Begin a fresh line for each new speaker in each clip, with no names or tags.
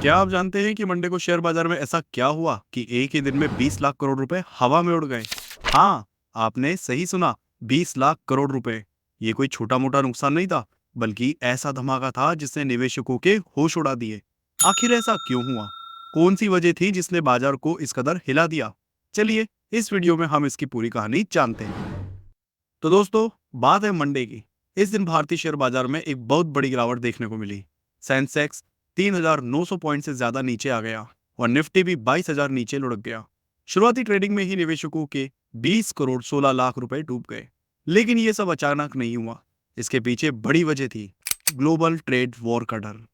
क्या आप जानते हैं कि मंडे को शेयर बाजार में ऐसा क्या हुआ कि एक ही दिन में 20 लाख करोड़ रुपए हवा में उड़ गए? हाँ, आपने सही सुना, 20 लाख करोड़ रुपए। ये कोई छोटा मोटा नुकसान नहीं था, बल्कि ऐसा धमाका था जिसने निवेशकों के होश उड़ा दिए। आखिर ऐसा क्यों हुआ? कौन सी वजह थी जिसने बाजार को इस कदर हिला दिया? चलिए, इस वीडियो में हम इसकी पूरी कहानी जानते हैं। तो दोस्तों, बात है मंडे की। इस दिन भारतीय शेयर बाजार में एक बहुत बड़ी गिरावट देखने को मिली। सेंसेक्स 3,900 पॉइंट से ज्यादा नीचे आ गया और निफ्टी भी 22,000 नीचे लुढ़क गया। शुरुआती ट्रेडिंग में ही निवेशकों के 20 करोड़ 16 लाख रुपए डूब गए। लेकिन ये सब अचानक नहीं हुआ। इसके पीछे बड़ी वजह थी, ग्लोबल ट्रेड वॉर का डर।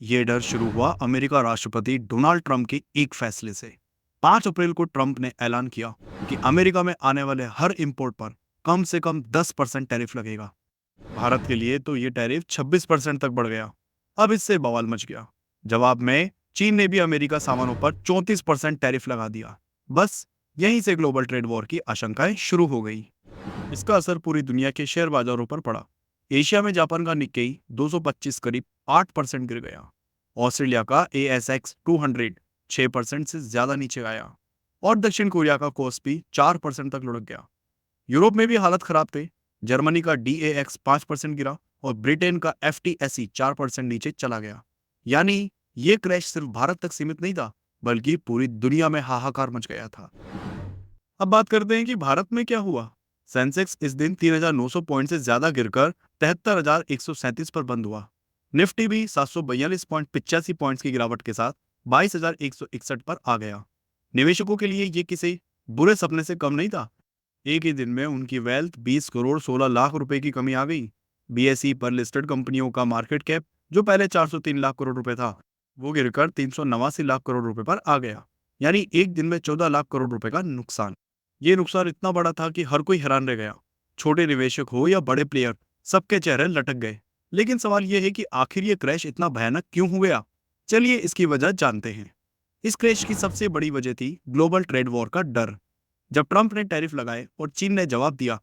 ये डर शुरू हुआ अमेरिका राष्ट्रपति डोनाल्ड ट्रंप के एक फैसले से। 5 अप्रैल को ट्रंप ने ऐलान किया कि अमेरिका में आने वाले हर इंपोर्ट पर कम से कम 10% टैरिफ लगेगा। भारत के लिए तो ये टैरिफ 26% तक बढ़ गया। अब इससे बवाल मच गया। जवाब में चीन ने भी अमेरिका सामानों पर 34% टैरिफ लगा दिया। बस यहीं से ग्लोबल ट्रेड वॉर की आशंकाएं शुरू हो गई। इसका असर पूरी दुनिया के शेयर बाजारों पर पड़ा। एशिया में जापान का निक्केई 225 करीब 8% गिर गया। ऑस्ट्रेलिया का ASX 200 6% से ज्यादा नीचे आया और दक्षिण कोरिया का कोस्पी 4% तक लुढ़क गया। यूरोप में भी हालत खराब थे। जर्मनी का DAX 5% गिरा और ब्रिटेन का FTSE 4% नीचे चला गया। यानी ये क्रैश सिर्फ भारत तक सीमित नहीं था, बल्कि पूरी दुनिया में हाहाकार मच गया था। अब बात करते हैं कि भारत में क्या हुआ। सेंसेक्स इस दिन 3,900 पॉइंट से ज्यादा गिरकर 73,137 पर बंद हुआ। निफ्टी भी 742.85 पॉइंट्स की गिरावट के साथ 22,161 पर आ गया। निवेशकों के लिए ये किसी बुरे सपने से कम नहीं था। एक ही दिन में उनकी वेल्थ 20 करोड़ 16 लाख रुपए की कमी आ गई। BSE पर लिस्टेड कंपनियों का मार्केट कैप जो पहले 403 लाख करोड़ रुपए था, वो गिरकर 389 लाख करोड़ रुपए पर आ गया। यानी एक दिन में 14 लाख करोड़ रुपए का नुकसान। ये नुकसान इतना बड़ा था कि हर कोई हैरान रह गया। छोटे निवेशक हो या बड़े प्लेयर, सबके चेहरे लटक गए। लेकिन सवाल यह है कि आखिर ये क्रैश इतना भयानक क्यों हो गया? चलिए इसकी वजह जानते हैं। इस क्रैश की सबसे बड़ी वजह थी ग्लोबल ट्रेड वॉर का डर। जब ट्रंप ने टैरिफ लगाए और चीन ने जवाब दिया,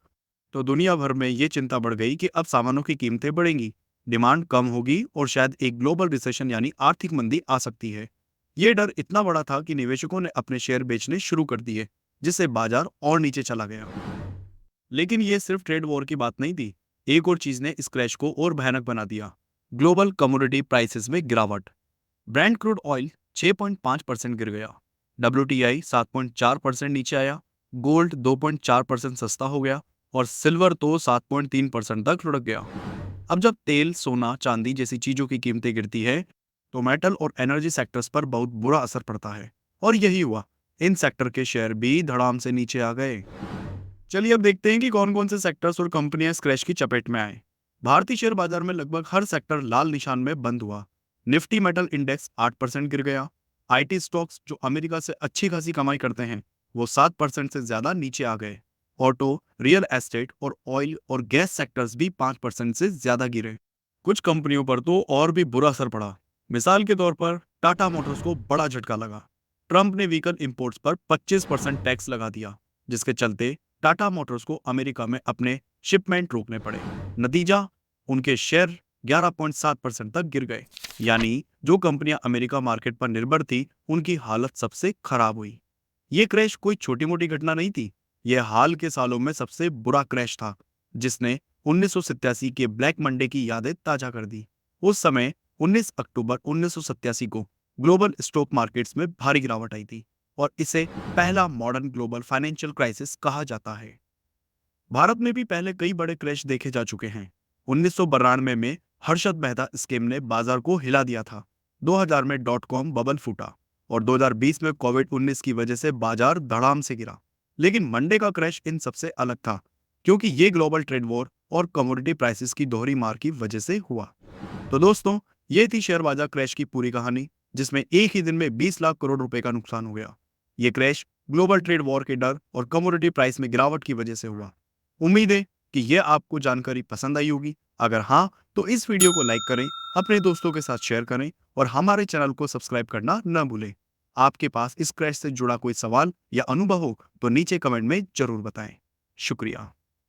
तो दुनिया भर में ये चिंता बढ़ गई कि अब सामानों की कीमतें बढ़ेंगी, डिमांड कम होगी और शायद एक ग्लोबल रिसेशन यानी आर्थिक मंदी आ सकती है। ये डर इतना बड़ा था कि निवेशकों ने अपने शेयर बेचने शुरू कर दिए, जिससे बाजार और नीचे चला गया। लेकिन ये सिर्फ ट्रेड वॉर की बात नहीं थी। एक और चीज ने इस क्रैश को और भयानक बना दिया, ग्लोबल कमोडिटी प्राइसेस में गिरावट। ब्रेंट क्रूड ऑयल 6.5% गिर गया। WTI 7.4% नीचे आया। गोल्ड 2.4% सस्ता हो गया और सिल्वर तो 7.3% तक लुढ़क गया। अब जब तेल, सोना, चांदी जैसी चीजों की कीमतें गिरती है, तो मेटल और एनर्जी सेक्टर्स पर बहुत बुरा असर पड़ता है। और यही हुआ, इन सेक्टर के शेयर भी धड़ाम से नीचे आ गए। चलिए अब देखते हैं कि कौन कौन से सेक्टर्स और कंपनियां इस क्रैश की चपेट में आए। भारतीय शेयर बाजार में लगभग हर सेक्टर लाल निशान में बंद हुआ। निफ्टी मेटल इंडेक्स 8% गिर गया। IT स्टॉक्स जो अमेरिका से अच्छी खासी कमाई करते हैं, वो 7% से ज्यादा नीचे आ गए। ऑटो, रियल एस्टेट और ऑयल और गैस सेक्टर्स भी 5% से ज्यादा गिरे। कुछ कंपनियों पर तो और भी बुरा असर पड़ा। मिसाल के तौर पर टाटा मोटर्स को बड़ा झटका लगा। ट्रंप ने व्हीकल इंपोर्ट्स पर 25% टैक्स लगा दिया, जिसके चलते टाटा मोटर्स को अमेरिका में अपने शिपमेंट रोकने पड़े। नतीजा, उनके शेयर 11.7% तक गिर गए। यानी जो कंपनियां अमेरिका मार्केट पर निर्भर थी, उनकी हालत सबसे खराब हुई। ये क्रैश कोई छोटी मोटी घटना नहीं थी। यह हाल के सालों में सबसे बुरा क्रैश था, जिसने 1987 के ब्लैक मंडे की यादें ताजा कर दी। उस समय 19 अक्टूबर 1987 को ग्लोबल स्टॉक मार्केट्स में भारी गिरावट आई थी और इसे पहला मॉडर्न ग्लोबल फाइनेंशियल क्राइसिस कहा जाता है। भारत में भी पहले कई बड़े क्रैश देखे जा चुके हैं। 1992 में हर्षद मेहता स्कीम ने बाजार को हिला दिया था। 2000 में .com बबल फूटा और 2020 में कोविड-19 की वजह से बाजार धड़ाम से गिरा। लेकिन मंडे का क्रैश इन सबसे अलग था, क्योंकि ये ग्लोबल ट्रेड वॉर और कमोडिटी प्राइसेस की दोहरी मार की वजह से हुआ। तो दोस्तों, ये थी शेयर बाजार क्रैश की पूरी कहानी, जिसमें एक ही दिन में 20 लाख करोड़ रुपए का नुकसान हो गया। ये क्रैश ग्लोबल ट्रेड वॉर के डर और कमोडिटी प्राइस में गिरावट की वजह से हुआ। उम्मीद है कि यह आपको जानकारी पसंद आई होगी। अगर हाँ, तो इस वीडियो को लाइक करें, अपने दोस्तों के साथ शेयर करें और हमारे चैनल को सब्सक्राइब करना न भूलें। आपके पास इस क्रैश से जुड़ा कोई सवाल या अनुभव हो तो नीचे कमेंट में जरूर बताएं। शुक्रिया।